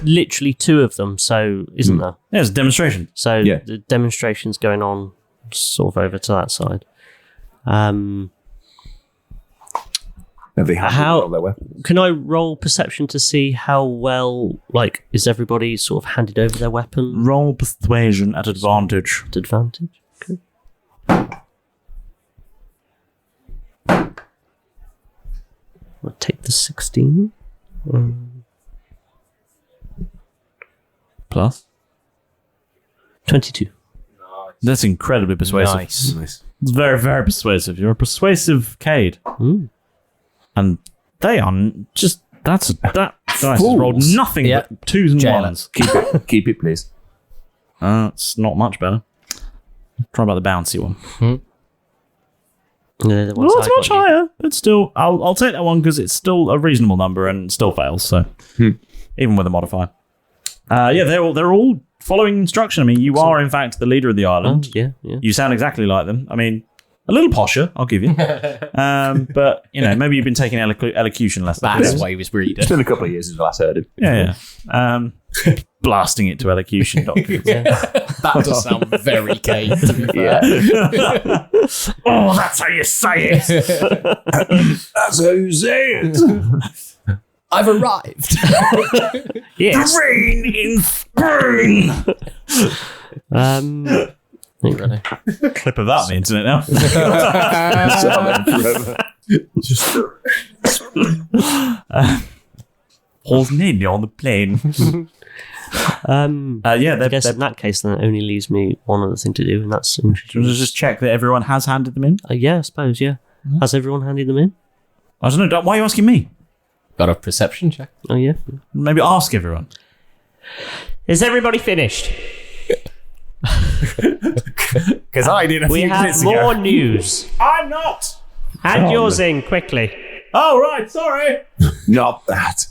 literally 2 of them, so isn't there? Yeah, it's a demonstration. So the demonstration's going on sort of over to that side. Have they handled all their weapons? Can I roll perception to see how well, is everybody sort of handed over their weapon? Roll persuasion at advantage. At advantage? Okay. I'll take the 16. Plus? 22. That's incredibly persuasive. Nice. It's very, very persuasive. You're a persuasive Cade. And they are just... That dice has rolled nothing but 2s and 1s. Keep it, please. It's not much better. Try about the bouncy one. Yeah, It's much higher, but still, I'll take that one because it's still a reasonable number and still fails. So, even with a modifier, they're all following instruction. I mean, you are in fact the leader of the island. Yeah. You sound exactly like them. I mean, a little posher, I'll give you. But maybe you've been taking elocution lessons. That's why he was reading. It's been a couple of years since I last heard him. Yeah. Blasting it to elocution documents. That does sound very gay, to be fair. Oh, that's how you say it. That's how you say it. I've arrived. Yes. Rain in spring. Ready? Clip of that on the internet now. Holes nearly on the plane. I guess in that case, then it only leaves me one other thing to do, and that's just check that everyone has handed them in. Yeah, I suppose. Yeah, has everyone handed them in? I don't know. Why are you asking me? Got a perception check. Oh yeah. Maybe ask everyone. Is everybody finished? Because I did a few We minutes have ago. more news. I'm not. Hand yours in quickly. Oh right, sorry. Not that.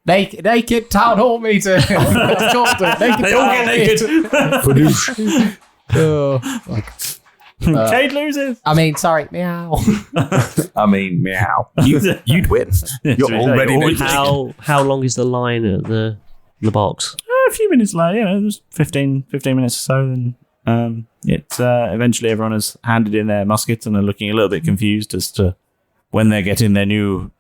Naked town hall meeting. They all get naked. Cade loses. I mean, sorry, meow. I mean, meow. You'd win. You're already naked. How long is the line at the box? A few minutes later, there's 15 minutes or so, then Eventually everyone has handed in their muskets and are looking a little bit confused as to when they're getting their new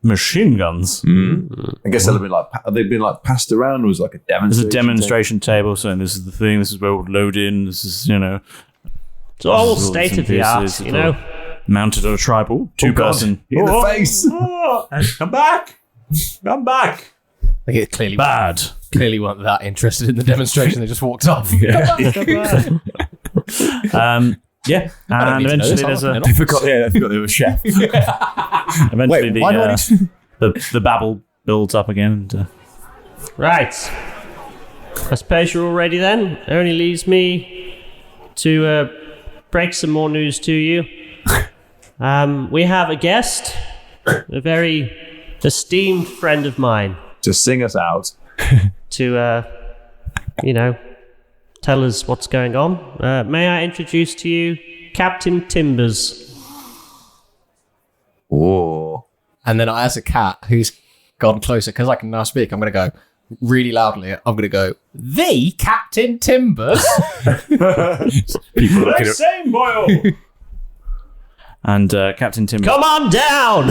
machine guns. I guess they've been passed around. It was like a demonstration. There's a demonstration table saying this is the thing, this is where we'll load in, this is, it's all state of the art, mounted on a tripod, two-person. In the face. Come back. They clearly bad. Clearly weren't that interested in the demonstration. They just walked off. And eventually there's a... I forgot they were a chef. Eventually the babble builds up again. And, Right. I suppose you're all ready then. It only leaves me to break some more news to you. We have a guest, a very esteemed friend of mine. Just sing us out. To, tell us what's going on. May I introduce to you Captain Timbers? Oh. And then as a cat who's gone closer, because I can now speak, I'm going to go really loudly. I'm going to go, the Captain Timbers. People looking at... Same boy. And Captain Timbers... Come on down!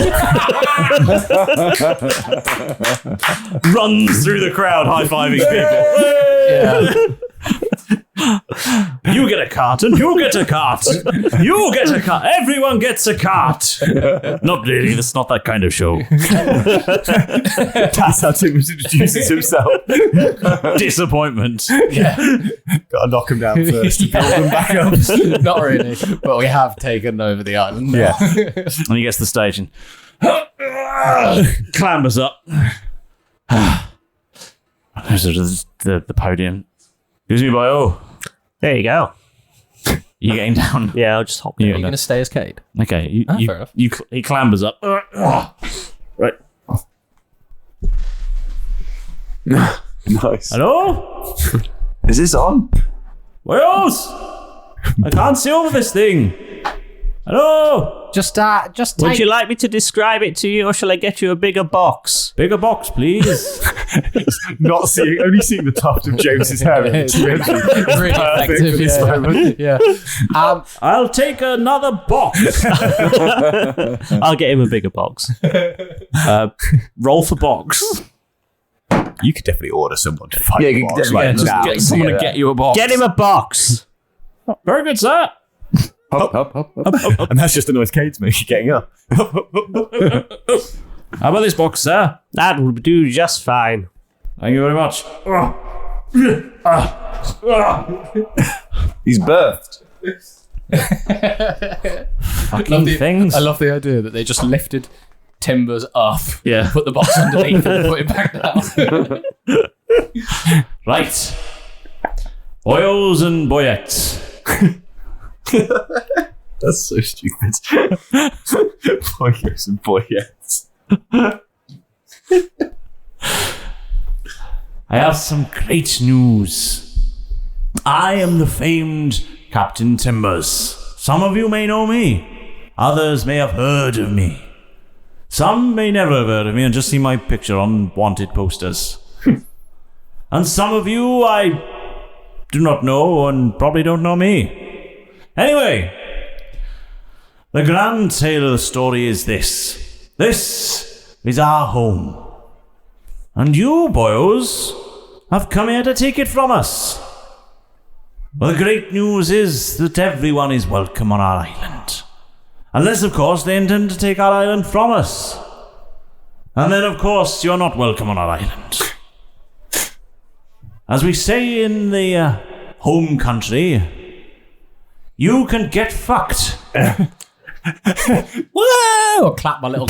runs through the crowd, high-fiving people. You get a cart, and you get a cart. You get a cart. Everyone gets a cart. Not really. That's not that kind of show. That's how Timbers introduces himself. Disappointment. Yeah. Got to knock him down first to build him back up. Not really, but we have taken over the island. Yeah. And he gets to the stage and clambers up. There's the podium. Excuse me, boyo. There you go. You getting down? Yeah, I'll just hop Are down. you going to stay as Cade? Okay, fair enough. he clambers up. Right. Nice. Hello? Is this on? Boyos! I can't see over this thing. Hello? Just Would you like me to describe it to you, or shall I get you a bigger box? Bigger box, please. Only seeing the tuft of James's hair. It's really effective this moment. Yeah. I'll take another box. I'll get him a bigger box. Roll for box. You could definitely order someone to fight. Yeah, the you could box definitely right now. Get someone to get you a box. Get him a box. Very good, sir. Up. And that's just the noise Cade's making getting up. How about this box, sir? That will do just fine. Thank you very much. He's birthed. Fucking things. I love the idea that they just lifted Timbers up, put the box underneath and put it back down. Right. Boyos and boyettes. That's so stupid. Boyos and boyettes. I have some great news. I am the famed Captain Timbers. Some of you may know me. Others may have heard of me. Some may never have heard of me and just see my picture on wanted posters. And some of you I do not know and probably don't know me. Anyway, the grand tale of the story is this. This is our home. And you, boyos, have come here to take it from us. Well, the great news is that everyone is welcome on our island. Unless, of course, they intend to take our island from us. And then, of course, you're not welcome on our island. As we say in the home country, you can get fucked. Whoa! I'll clap my little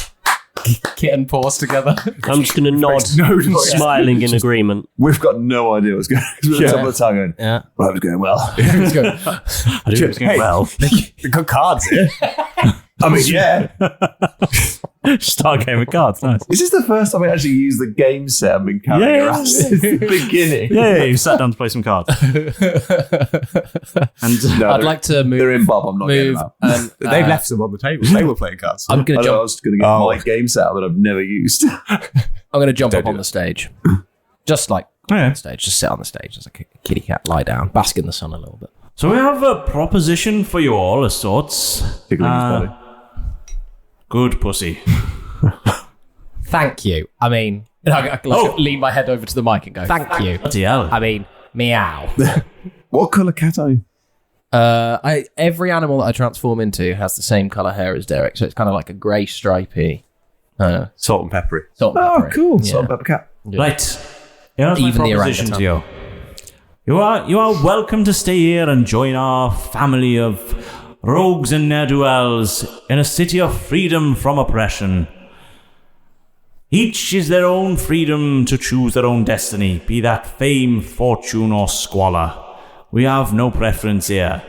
kitten paws togetger. I'm just going to nod, smiling in agreement. We've got no idea what's going on. We're at the top of the tongue going, Yeah. well, it was going well. I do think it's going well. We've got cards here. I mean, yeah. Start a game of cards, nice. Is this the first time I actually used the game set I've been carrying around since the beginning? Yeah, you sat down to play some cards. And No, I'd like to move. They're in Bob, I'm not getting them out. And, They've left some on the table. They were playing cards. I'm going I to know, I jump. was going to get my game set out that I've never used. I'm going to jump Don't up do on that. the stage. Just like on the stage. Just sit on the stage as a kitty cat, lie down, bask in the sun a little bit. So we have a proposition for you all of sorts. Tickling his belly. Good pussy. Thank you. I mean, I lean my head over to the mic and go, thank you. Bloody hell. I mean, meow. What colour cat are you? Every animal that I transform into has the same colour hair as Derek, so it's kind of like a grey stripy. Salt and peppery. Salt and peppery. Oh, cool. Yeah. Salt and pepper cat. Yeah. Right. Here's my Even the proposition to orangutan. you. You are welcome to stay here and join our family of rogues and ne'er-do-wells in a city of freedom from oppression. Each is their own freedom to choose their own destiny, be that fame, fortune, or squalor. We have no preference here.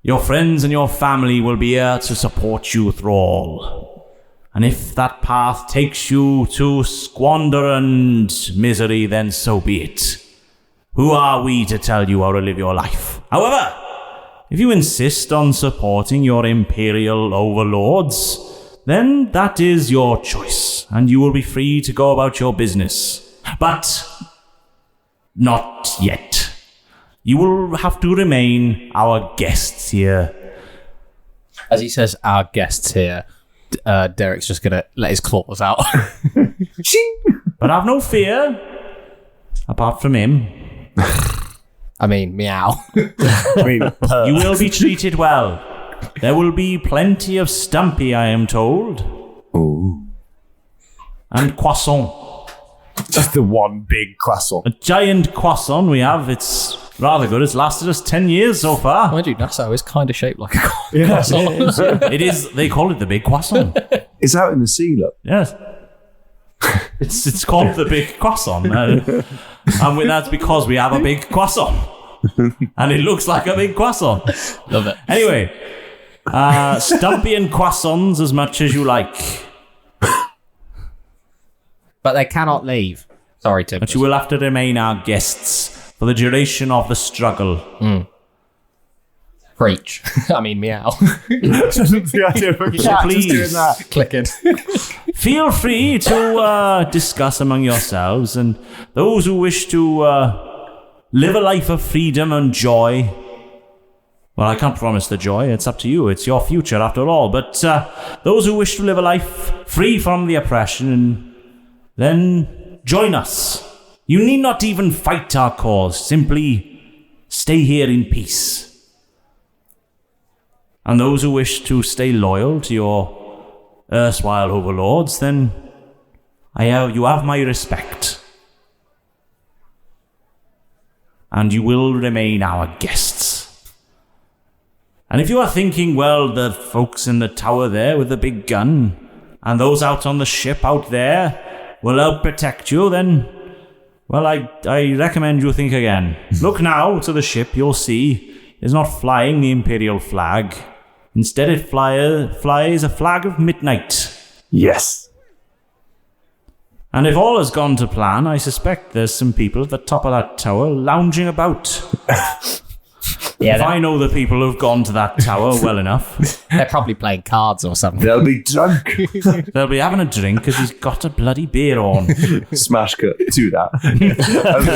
Your friends and your family will be here to support you through all. And if that path takes you to squander and misery, then so be it. Who are we to tell you how to live your life? However, if you insist on supporting your imperial overlords, then that is your choice, and you will be free to go about your business. But not yet. You will have to remain our guests here. As he says, our guests here, Derek's just going to let his claws out. But have no fear, apart from him. I mean, meow. You will be treated well. There will be plenty of Stumpy, I am told. Ooh. And croissant. Just the one big croissant. A giant croissant we have. It's rather good. It's lasted us 10 years so far. Mind you, Nassau is kind of shaped like a croissant. It is. They call it the big croissant. It's out in the sea, look. Yes. It's called the big croissant. And that's because we have a big croissant. And it looks like a big croissant. Love it. Anyway, Stumpy and croissants as much as you like. But they cannot leave. Sorry, Tim. But you will have to remain our guests for the duration of the struggle. Preach. I mean, meow. The idea of a cat Please. just doing that. Clicking. Feel free to discuss among yourselves, and those who wish to live a life of freedom and joy. Well, I can't promise the joy. It's up to you. It's your future, after all. But those who wish to live a life free from the oppression, then join us. You need not even fight our cause. Simply stay here in peace. And those who wish to stay loyal to your erstwhile overlords, then you have my respect. And you will remain our guests. And if you are thinking, well, the folks in the tower there with the big gun, and those out on the ship out there will help protect you, then, well, I recommend you think again. Look now to the ship, you'll see it's not flying the Imperial flag. Instead, it flies a flag of midnight. Yes. And if all has gone to plan, I suspect there's some people at the top of that tower lounging about. If I know the people who've gone to that tower well enough. They're probably playing cards or something. They'll be drunk. They'll be having a drink because he's got a bloody beer on. Smash cut to that.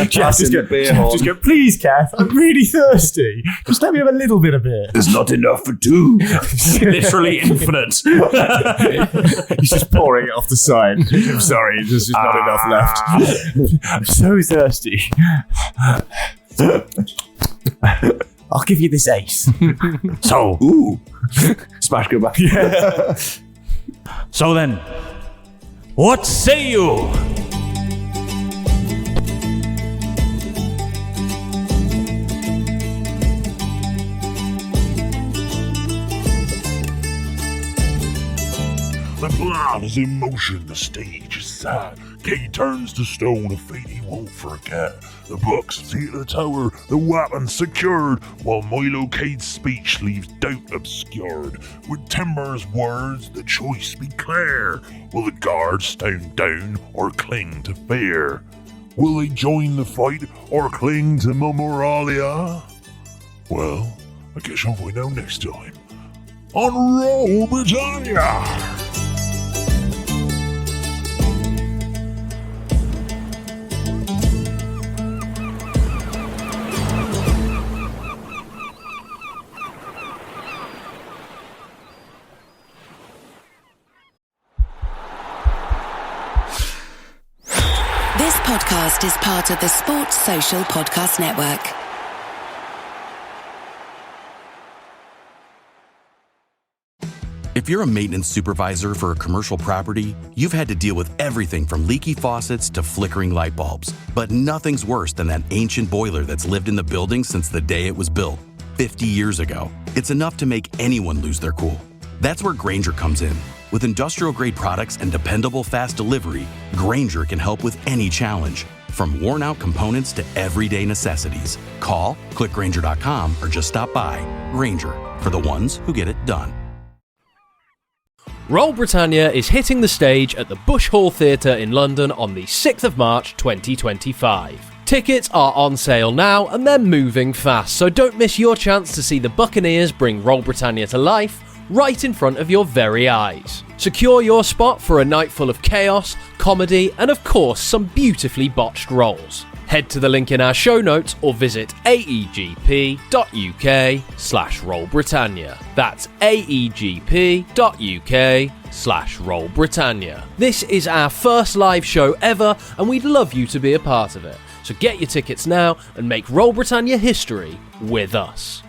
Just go, please, Kath, I'm really thirsty. Just let me have a little bit of beer. There's not enough for two. Literally infinite. He's just pouring it off the side. I'm sorry, there's just not enough left. I'm so thirsty. I'll give you this ace. So, ooh, smash go back. Yeah. So then, what say you? The plan is in motion, the stage is set. Kay turns to stone, a fate he won't forget. The books see the tower, the weapons secured, while Milo Cade's speech leaves doubt obscured. With Timber's words, the choice be clear. Will the guards stand down or cling to fear? Will they join the fight or cling to Moralia? Well, I guess you'll find out next time on Roll Britannia! podcast is part of the Sports Social Podcast Network. If you're a maintenance supervisor for a commercial property, you've had to deal with everything from leaky faucets to flickering light bulbs. But nothing's worse than that ancient boiler that's lived in the building since the day it was built, 50 years ago. It's enough to make anyone lose their cool. That's where Grainger comes in. With industrial-grade products and dependable fast delivery, Grainger can help with any challenge, from worn-out components to everyday necessities. Call, click Grainger.com, or just stop by. Grainger, for the ones who get it done. Roll Britannia is hitting the stage at the Bush Hall Theatre in London on the 6th of March 2025. Tickets are on sale now and they're moving fast, so don't miss your chance to see the Buccaneers bring Roll Britannia to life right in front of your very eyes. Secure your spot for a night full of chaos, comedy, and of course some beautifully botched rolls. Head to the link in our show notes or visit aegp.uk/rollbritannia. That's aegp.uk/rollbritannia. This is our first live show ever and we'd love you to be a part of it. So get your tickets now and make Roll Britannia history with us.